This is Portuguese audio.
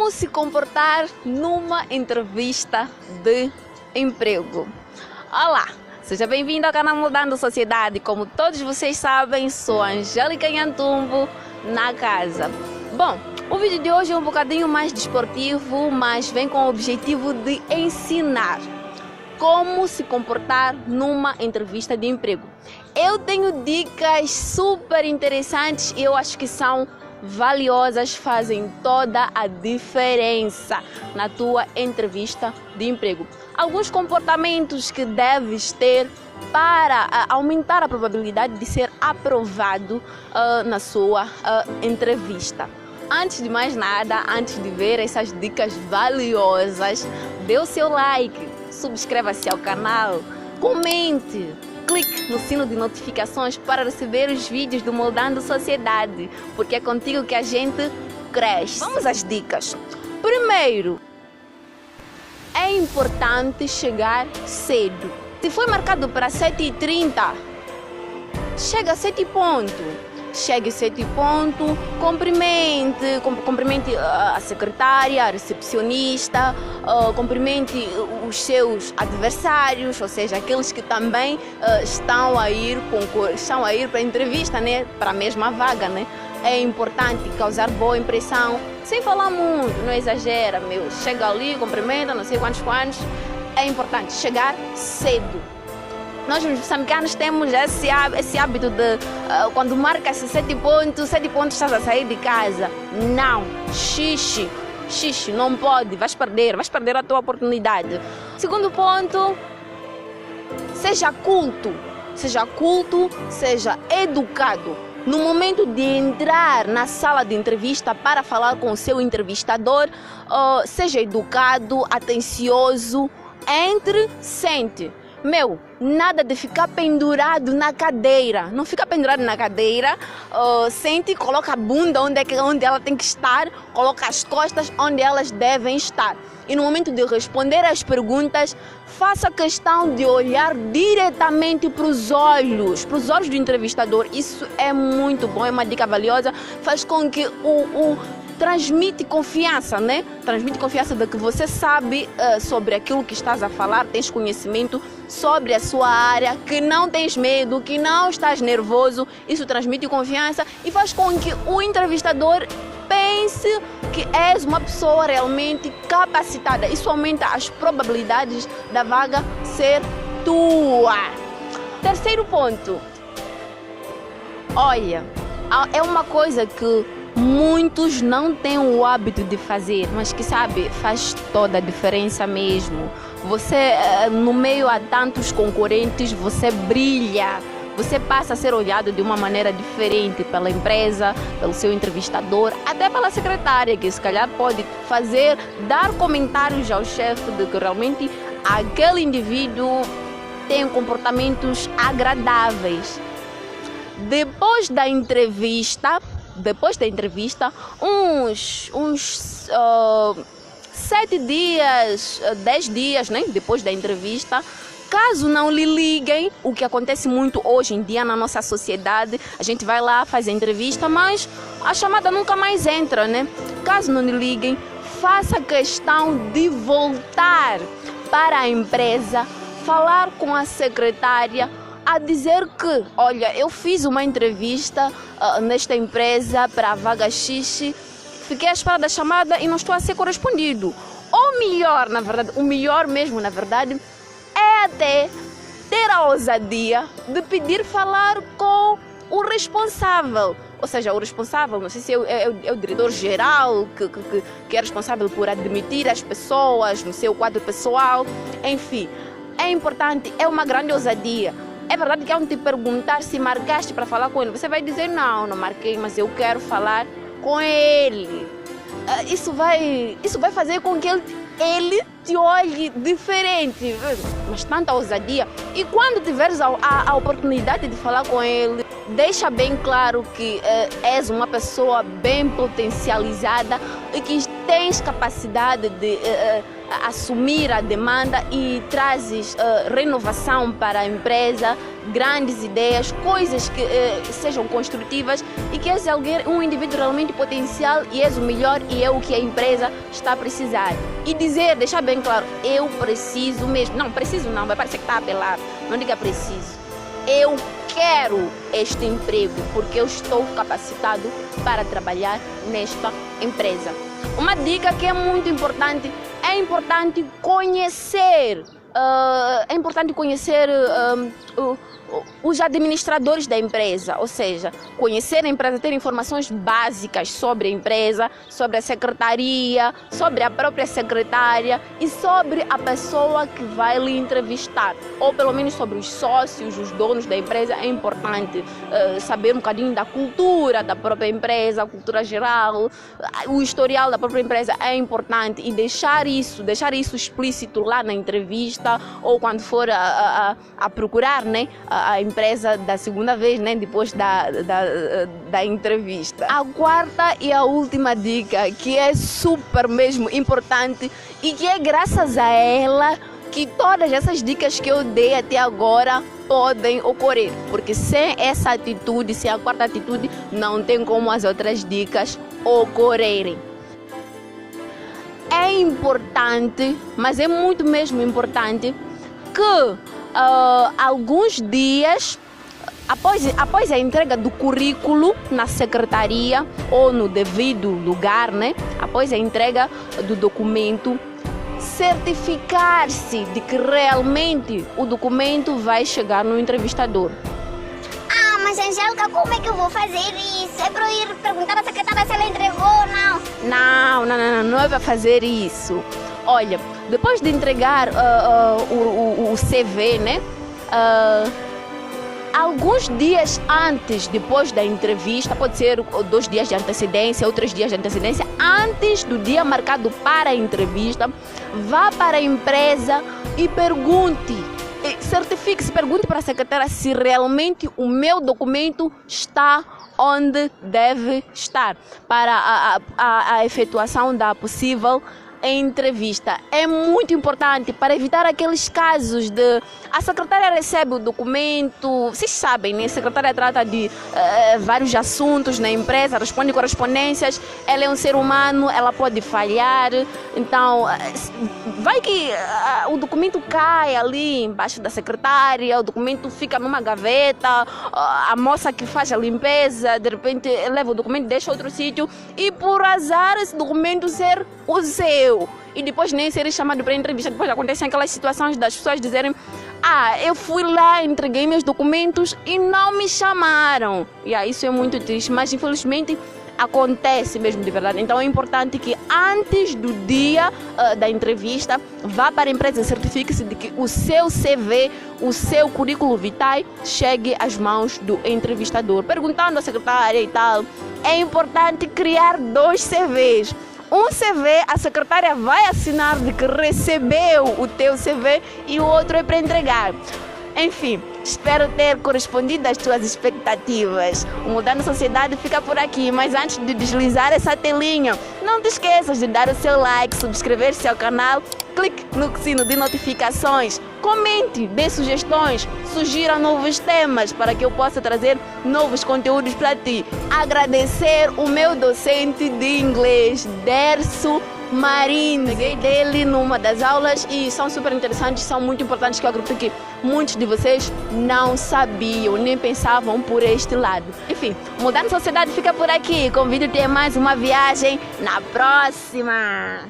Como se comportar numa entrevista de emprego? Olá, seja bem-vindo ao canal Mudando Sociedade. Como todos vocês sabem, sou Angélica Nhantumbo na casa. Bom, o vídeo de hoje é um bocadinho mais desportivo, mas vem com o objetivo de ensinar como se comportar numa entrevista de emprego. Eu tenho dicas super interessantes e eu acho que são valiosas, fazem toda a diferença na tua entrevista de emprego. Alguns comportamentos que deves ter para aumentar a probabilidade de ser aprovado na sua entrevista. Antes de mais nada, antes de ver essas dicas valiosas, dê o seu like, subscreva-se ao canal, comente, clique no sino de notificações para receber os vídeos do Moldando Sociedade, porque é contigo que a gente cresce. Vamos às dicas. Primeiro, é importante chegar cedo. Se foi marcado para 7h30, chega a 7 ponto. Chegue 7 ponto, cumprimente a secretária, a recepcionista, cumprimente os seus adversários, ou seja, aqueles que também estão a ir para a entrevista, né? Para a mesma vaga, né? É importante causar boa impressão, sem falar muito, não exagera, meu. Chega ali, cumprimenta, não sei quantos. É importante chegar cedo. Nós moçambicanos temos esse hábito de quando marca-se 7 pontos estás a sair de casa. Não, xixi, não pode, vais perder a tua oportunidade. Segundo ponto, seja culto, seja educado. No momento de entrar na sala de entrevista para falar com o seu entrevistador, seja educado, atencioso, sente. Meu, nada de ficar pendurado na cadeira. Não fica pendurado na cadeira. Sente, coloca a bunda onde ela tem que estar, coloca as costas onde elas devem estar. E no momento de responder às perguntas, faça questão de olhar diretamente para os olhos do entrevistador. Isso é muito bom, é uma dica valiosa. Faz com que transmite confiança, né? Transmite confiança de que você sabe sobre aquilo que estás a falar, tens conhecimento sobre a sua área, que não tens medo, que não estás nervoso. Isso transmite confiança e faz com que o entrevistador pense que és uma pessoa realmente capacitada. Isso aumenta as probabilidades da vaga ser tua. Terceiro ponto. Olha, é uma coisa que muitos não têm o hábito de fazer, mas que sabe, faz toda a diferença mesmo. Você, no meio a tantos concorrentes, você brilha. Você passa a ser olhado de uma maneira diferente pela empresa, pelo seu entrevistador, até pela secretária, que se calhar pode dar comentários ao chefe de que realmente aquele indivíduo tem comportamentos agradáveis. Depois da entrevista, uns 7 dias, 10 dias, né? Depois da entrevista, caso não lhe liguem, o que acontece muito hoje em dia na nossa sociedade, a gente vai lá, faz a entrevista, mas a chamada nunca mais entra, né? Caso não lhe liguem, faça questão de voltar para a empresa, falar com a secretária, a dizer que, olha, eu fiz uma entrevista nesta empresa para a vaga X, fiquei à espera da chamada e não estou a ser correspondido. Ou melhor, na verdade, o melhor mesmo, na verdade, é até ter a ousadia de pedir falar com o responsável. Ou seja, o responsável, não sei se é o diretor-geral, que é responsável por admitir as pessoas no seu quadro pessoal. Enfim, é importante, é uma grande ousadia. É verdade que ao te perguntar se marcaste para falar com ele, você vai dizer não marquei, mas eu quero falar com ele. Isso vai fazer com que ele te olhe diferente, mas tanta ousadia. E quando tiveres a oportunidade de falar com ele, deixa bem claro que és uma pessoa bem potencializada e que tens capacidade de assumir a demanda e trazes renovação para a empresa, grandes ideias, coisas que sejam construtivas e que és alguém, um indivíduo realmente potencial e és o melhor e é o que a empresa está a precisar. E dizer, deixar bem claro, eu preciso mesmo. Não, preciso não, vai parecer que está a apelar. Não diga preciso. Eu quero este emprego porque eu estou capacitado para trabalhar nesta empresa. Uma dica que é muito importante, é importante conhecer os administradores da empresa, ou seja, conhecer a empresa, ter informações básicas sobre a empresa, sobre a secretaria, sobre a própria secretária e sobre a pessoa que vai lhe entrevistar, ou pelo menos sobre os sócios, os donos da empresa. É importante saber um bocadinho da cultura da própria empresa, a cultura geral, o historial da própria empresa é importante e deixar isso explícito lá na entrevista ou quando for a procurar, né, a empresa da segunda vez, né, depois da entrevista. A quarta e a última dica, que é super mesmo importante e que é graças a ela que todas essas dicas que eu dei até agora podem ocorrer, porque sem essa atitude, sem a quarta atitude, não tem como as outras dicas ocorrerem. É importante, mas é muito mesmo importante que alguns dias após a entrega do currículo na secretaria ou no devido lugar, né? Após a entrega do documento, certificar-se de que realmente o documento vai chegar no entrevistador. Ah, mas Angélica, como é que eu vou fazer isso? É para eu ir perguntar à secretária se ela entregou ou não? Não é para fazer isso. Olha, depois de entregar o CV, né? Alguns dias antes, depois da entrevista, pode ser 2 dias de antecedência ou 3 dias de antecedência, antes do dia marcado para a entrevista, vá para a empresa e pergunte, certifique-se, pergunte para a secretária se realmente o meu documento está onde deve estar para a efetuação da possível entrevista. É muito importante para evitar aqueles casos de a secretária recebe o documento, vocês sabem, né? A secretária trata de vários assuntos na empresa, responde correspondências, ela é um ser humano, ela pode falhar, então vai que o documento cai ali embaixo da secretária, o documento fica numa gaveta, a moça que faz a limpeza de repente leva o documento, deixa outro sítio e por azar esse documento ser o seu e depois nem ser chamado para entrevista. Depois acontecem aquelas situações das pessoas dizerem: eu fui lá, entreguei meus documentos e não me chamaram. E isso é muito triste, mas infelizmente acontece mesmo de verdade. Então é importante que antes do dia da entrevista vá para a empresa e certifique-se de que o seu CV, o seu currículo vitae chegue às mãos do entrevistador. Perguntando à secretária e tal, é importante criar 2 CVs. Um CV, a secretária vai assinar de que recebeu o teu CV e o outro é para entregar. Enfim, espero ter correspondido às tuas expectativas. O Mudando Sociedade fica por aqui, mas antes de deslizar essa telinha, não te esqueças de dar o seu like, subscrever-se ao canal, clique no sino de notificações, comente, dê sugestões, sugira novos temas para que eu possa trazer novos conteúdos para ti. Agradecer o meu docente de inglês, Derso Marino. Peguei dele numa das aulas e são super interessantes, são muito importantes, que eu acredito que muitos de vocês não sabiam, nem pensavam por este lado. Enfim, Mudando Sociedade fica por aqui. Convido-te a mais uma viagem na próxima.